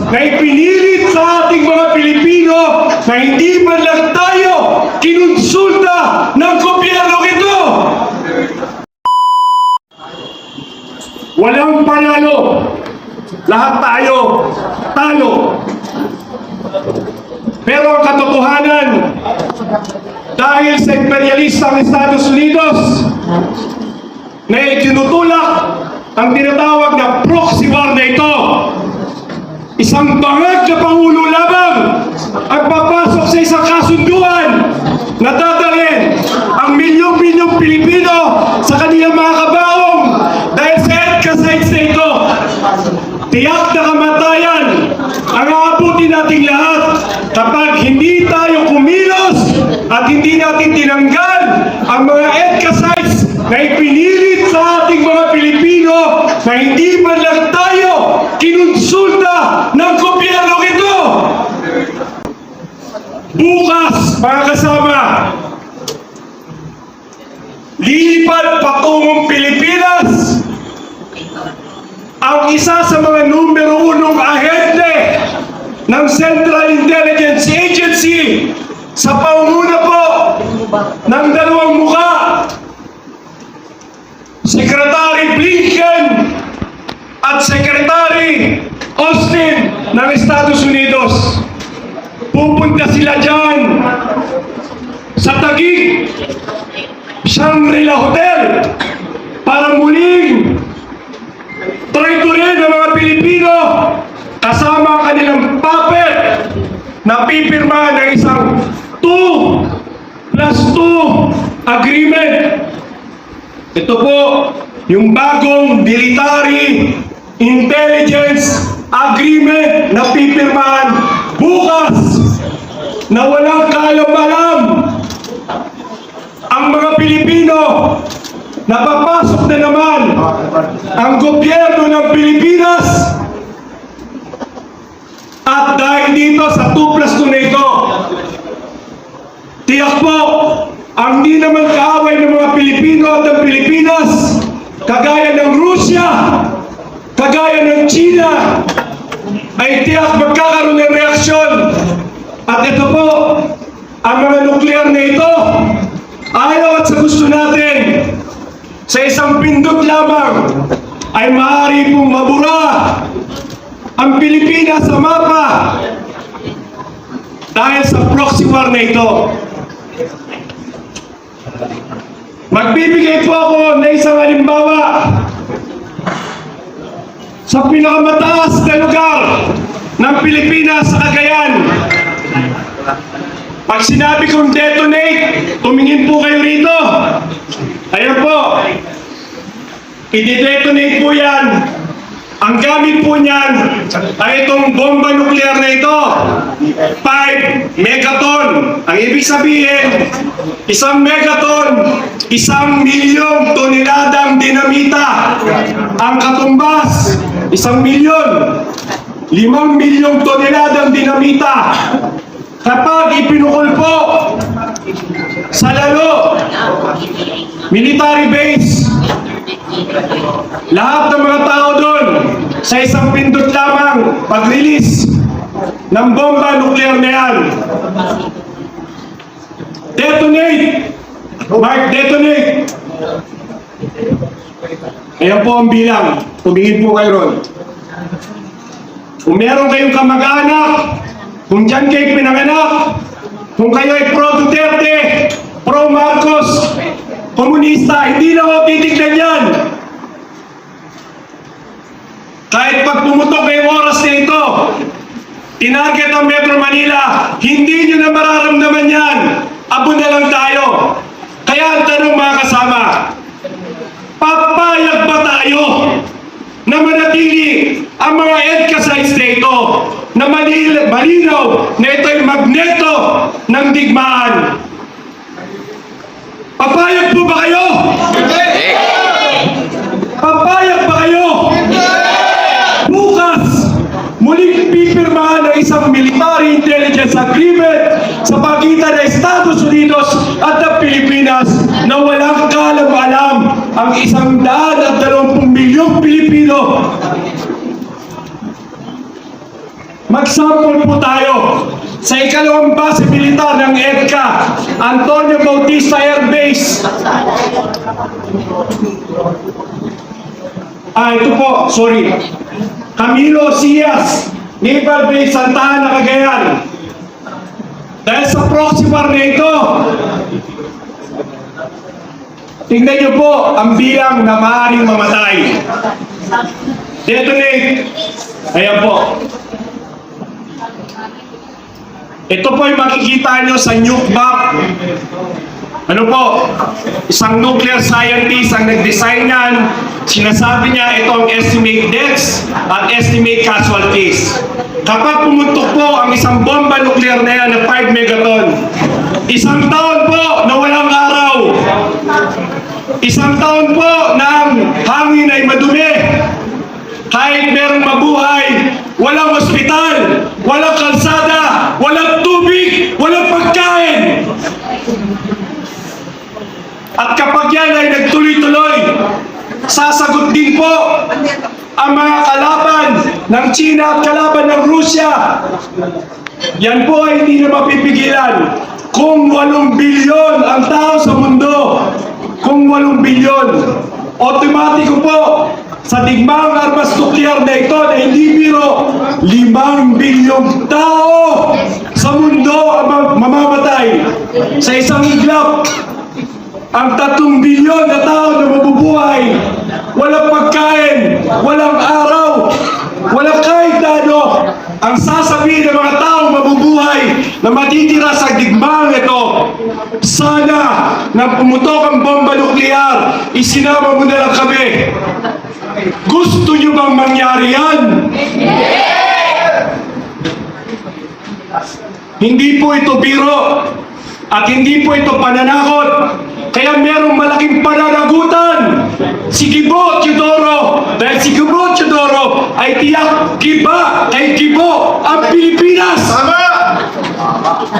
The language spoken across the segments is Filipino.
na ipinilit sa ating mga Pilipino na hindi man lang tayo kinonsulta ng gobyerno ito. Walang panalo. Lahat tayo talo. Pero ang katotohanan, dahil sa imperialistang Estados Unidos na itinutulak ang tinatawag na proxy war na ito, isang bangag na Pangulo lamang ang papasok sa isang kasunduan na dadalhin ang milyong-milyong Pilipino sa kanilang mga kabaong dahil sa EDCA na ito. Tiyak na kamatayan ang aabutin nating lahat kapag hindi tayo kumilos at hindi natin tinanggal ang mga EDCA sites na ipinilit sa ating mga Pilipino na hindi man lang tayo kinonsulta ng gobyerno ito. Bukas, mga kasama, lilipad patungong Pilipinas ang isa sa mga numero 1 ahente ng Central Intelligence Agency sa pangunguna po ng dalawang mukha, Secretary Blinken at Secretary Austin ng Estados Unidos. Pupunta sila dyan sa Taguig Shangri-La Hotel para muling traytorin ng mga Pilipino kasama ang kanilang puppet na pipirma ng isang 2+2 agreement. Ito po yung bagong military intelligence agreement na pipirmahan bukas na walang kaalam-alam ang mga Pilipino. Napapasok na naman ang gobyerno ng Pilipinas at dahil dito sa 2+2 na ito, tiyak po ang di naman kaaway ng mga Pilipino at ng Pilipinas, kagaya ng Rusya, kagaya ng China, ay tiyak magkakaroon ng reaksyon. At ito po, ang mga nuklear na ito, ayaw at sa gusto natin, sa isang pindot lamang ay maaari pong mabura ang Pilipinas sa mapa dahil sa proxy war na ito. Magbibigay po ako ng isang halimbawa sa pinakamataas na lugar ng Pilipinas sa Cagayan. Pag sinabi kong detonate, tumingin po kayo rito. Ayan po. I-detonate po yan. Ang gamit po niyan ay itong bomba nuklear na ito. 5 megaton. Ang ibig sabihin, 1 megaton, 1 milyong toneladang dinamita. Ang katumbas, 1 milyon. 5 milyong toneladang dinamita. Kapag ipinukol po sa lalo, military base, lahat ng mga tao doon sa isang pindot lamang pag-release ng bomba nuklear na yan. Detonate! Mark, detonate! Ayan po ang bilang. Tumingin po kayo ron. Kung meron kayong kamag-anak, kung dyan kayo pinanganak, kung kayo ay pro-Duterte, pro-Marcos, komunista, hindi na ako titignan yan. Kahit pag pumutok na yung oras na ito, tinarget ang Metro Manila, hindi nyo na mararamdaman yan. Abo na lang tayo. Kaya ang tanong mga kasama, papayag ba tayo na manatili ang mga EDCA sites na ito na malinaw na ito'y magneto ng digmaan? Papayag po ba kayo? Papayag ba kayo? Bukas, muling pipirmahan ng isang military intelligence agreement sa pagitan ng Estados Unidos at ng Pilipinas na walang kaalam-alam ang 120 milyong Pilipino. Mag-sample po tayo sa ikalawang base militar ng EDCA, Antonio Bautista Air Base. Ito po, sorry. Camilo Cias, Naval Base Santa Ana, Cagayan. Dahil sa proxy war na ito, tingnan niyo po ang bilang na maaaring mamatay. Detonate. Ayan po. Ito po yung makikita nyo sa nuke map. Ano po? Isang nuclear scientist ang nag-design yan. Sinasabi niya ito ang estimate deaths at estimate casualties. Kapag pumuntok po ang isang bomba nuclear na yan na 5 megaton, isang taon po na walang araw. Isang taon po na ang hangin ay madumi. Kahit merong mabuhay, walang ospital, walang kalsada, walang tubig, walang pagkain. At kapag yan ay nagtuloy-tuloy, sasagot din po ang mga kalaban ng China at kalaban ng Rusya. Yan po ay hindi na mapipigilan. Kung 8 bilyon ang tao sa mundo, kung 8 bilyon, otomatiko po sa digmaang armas nuklear na ito na hindi biro, 5 bilyong tao sa mundo ang mamamatay. Sa isang iglap, ang 3 bilyon na tao na mabubuhay, walang pagkain, walang araw, walang kahit na ano. Ang sasabihin ng mga taong mabubuhay na matitira sa digmaang ito, sana na pumutok ang bomba nuklear, isinama mo na lang kami. Gusto nyo bang mangyari yan? Hindi po ito biro at hindi po ito pananakot. Kaya merong malaking pananagutan si Gibo Teodoro, dahil si Gibo Teodoro ay tiyak giba kay Gibo ang Pilipinas. Tama!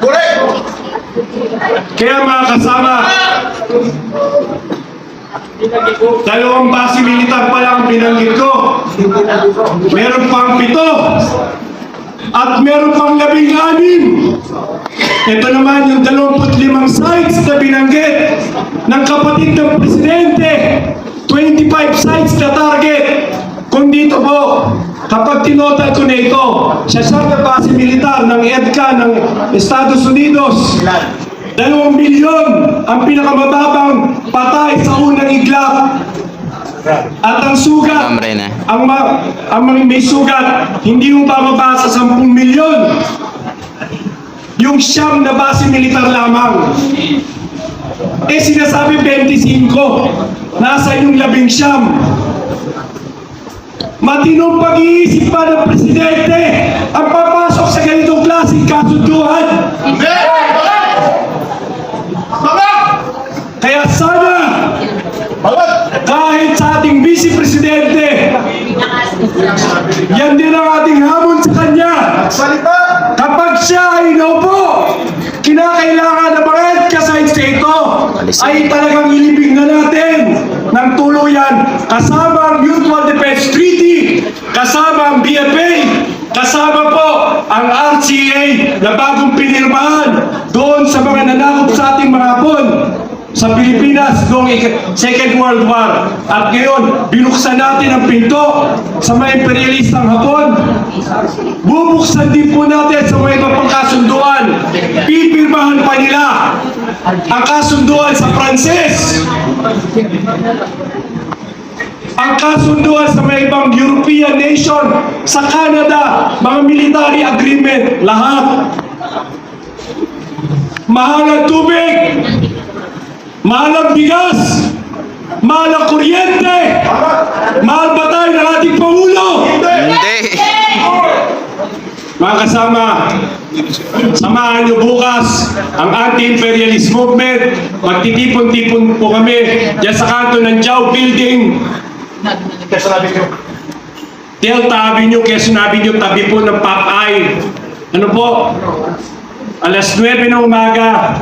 Correct! Kaya mga kasama, dalawang base militar pa lang binanggit ko. Meron pang 7 at meron pang 16. Ito naman yung 25 sites na binanggit ng kapatid ng presidente. 25 sites na target. Kung dito po, kapag tinotal ko na ito, sa siyang base militar ng EDCA ng Estados Unidos, 2 milyon ang pinakamababang patay sa unang iglap. At ang sugat, ang may sugat, hindi mo bababa sa 10 milyon. Yung siyam na base militar lamang. Sinasabi 25. Nasa yung 19. Matinong pag-iisip pa ng presidente ang papasok sa ganitong klaseng kasunduan. Kaya sana, kahit sa ating vice presidente, yan din ang ating hamon sa kanya. Salita! Kapag siya ay naupo, kinakailangan na mga EDCA sites na ito ay talagang ilibing na natin ng tuluyan, kasama ang Mutual Defense Treaty, kasama ang BFA, kasama po ang RCA na bagong pinirmahan doon sa mga nanakop sa ating mga hapon sa Pilipinas noong Second World War. At ngayon, binuksan natin ang pinto sa mga imperialistang Hapon. Bubuksan din po natin sa mga iba pang kasunduan. Pipirmahan pa nila ang kasunduan sa Pranses, ang kasunduan sa mga ibang European nation, sa Canada, mga military agreement, lahat. Mahal ang tubig, mahal ang bigas, mahal ang kuryente, mahal ba tayo ng ating Pangulo? Hindi. Mga kasama, samahan niyo bukas ang anti-imperialist movement. Magtitipon-tipon po kami dyan sa kanto ng Jiao Building. Delta Avenue, Quezon Avenue, tabi po ng Popeye. Ano po? Alas 9 ng umaga,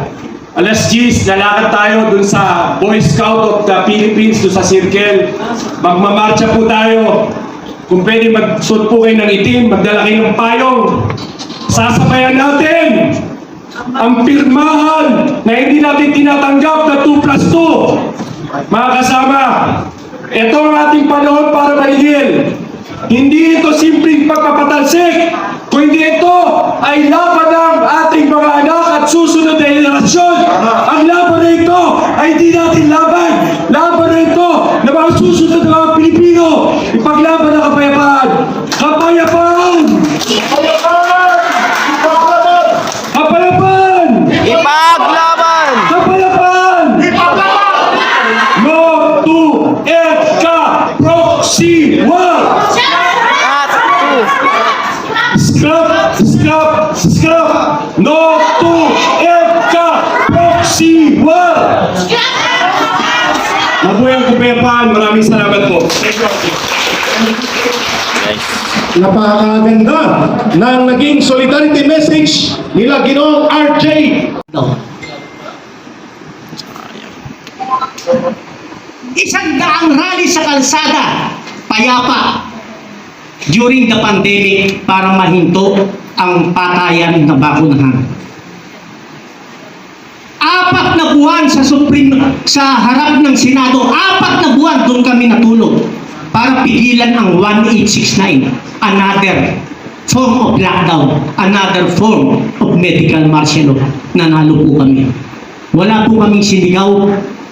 alas 10, lalakad tayo dun sa Boy Scout of the Philippines, dun sa Circle. Magmamarcha po tayo. kung pwede magsuot po kayo ng itim, magdala kayo ng payong. Sasabayan natin ang pirmahan na hindi natin tinatanggap na 2+2. Mga kasama, ito ang ating panahon para manigil. Hindi ito simpleng pagpapatalsik, kundi ito ay laban ng ating mga anak at susunod na henerasyon. Ang laban na ito ay hindi natin laban. Laban na ito na mga susunod na mga Pilipino. Ipaglaban ang kapayapaan. Kapayapaan! Kapayapaan! Ipaglaban! Kapayapaan! No to EDCA proxy war! At two. Scrap! Scrap! Scrap! No to EDCA proxy war! Mabuhay ang kapayapaan. Maraming salamat po. Napakaganda ng naging solidarity message nila Ginoong RJ. Isang daang rally sa kalsada, payapa, during the pandemic para mahinto ang patayan na bakunahan. 4 na buwan sa harap ng Senado, 4 na buwan doon kami natulog para pigilan ang 1869, another form of lockdown, another form of medical martial law. Nanalo po kami. Wala po kaming sinigaw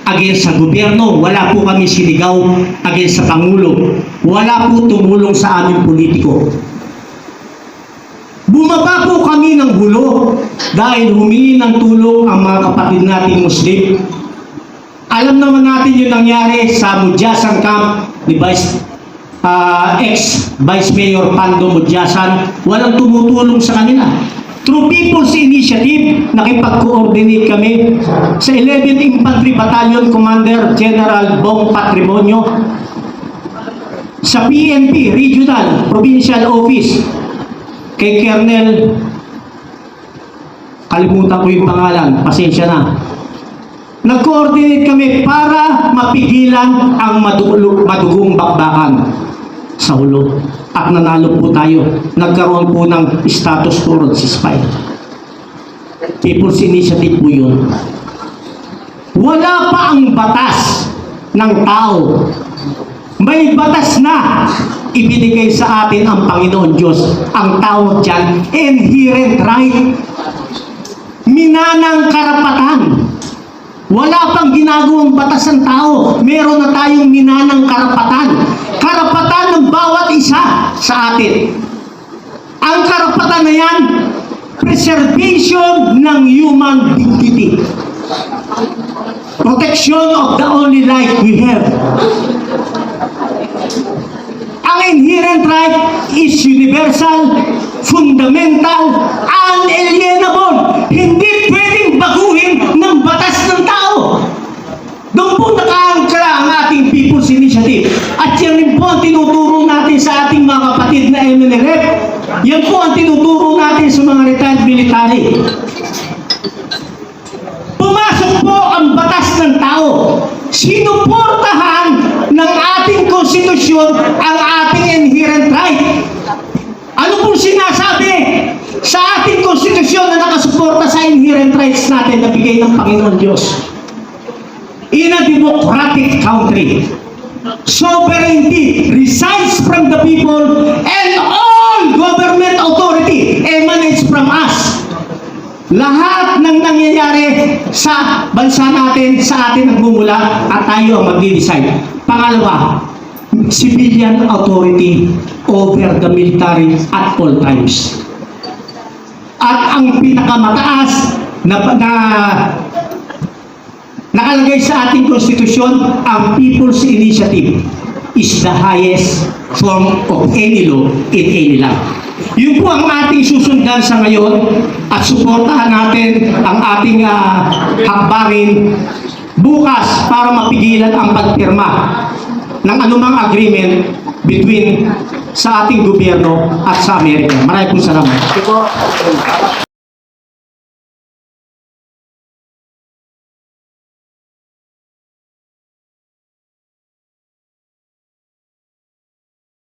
against sa gobyerno, wala po kami sinigaw against sa Pangulo, wala po tumulong sa aming politiko. Bumaba po kami ng gulo dahil humingi ng tulong ang mga kapatid nating Muslim. Alam naman natin yung nangyari sa Mudyasan Camp ni ex-Vice Mayor Pando Mudyasan. Walang tumutulong sa kanila. Through People's Initiative, nakipag-coordinate kami sa 11th Infantry Battalion Commander General Bong Patrimonio, sa PNP Regional Provincial Office, kay Colonel, kalimutan ko yung pangalan, pasensya na. Nag-coordinate kami para mapigilan ang madugong bakbakan sa Hulo. At nanalo po tayo. Nagkaroon po ng status quo sa ceasefire. People's Initiative po yun. Wala pa ang batas ng tao. May batas na ibinigay sa atin ang Panginoon Diyos. Ang tawag dyan, inherent right. Minanang karapatan. Wala pang ginagawang batas ng tao. Meron na tayong minanang karapatan. Karapatan ng bawat isa sa atin. Ang karapatan na yan, preservation ng human dignity. Protection of the only life we have. Ang inherent right is universal, fundamental, unalienable. Hindi pwedeng baguhin ng batas ng tao. Doon po nakaangkla ang ating People's Initiative. At yan rin po ang tinuturo natin sa ating mga kapatid na MNRF. Yan po ang tinuturo natin sa mga retired military. Pumasok po ang batas ng tao. Sinuportahan ng ating konstitusyon ang ating inherent right. Ano pong sinasabi sa ating konstitusyon na nakasuporta sa inherent rights natin na bigay ng Panginoon Diyos? In a democratic country, sovereignty resides from the people and all government authority emanates from us. Lahat ng nangyayari sa bansa natin, sa atin nagmumula at tayo ang magdi-decide. Pangalawa, civilian authority over the military at all times. At ang pinakamataas na nakalagay sa ating konstitusyon, ang People's Initiative is the highest form of any law in any land. Yun po ang ating susundan sa ngayon at suportahan natin ang ating hakbangin bukas para mapigilan ang pagpirma ng anumang agreement between sa ating gobyerno at sa Amerika. Maraming salamat.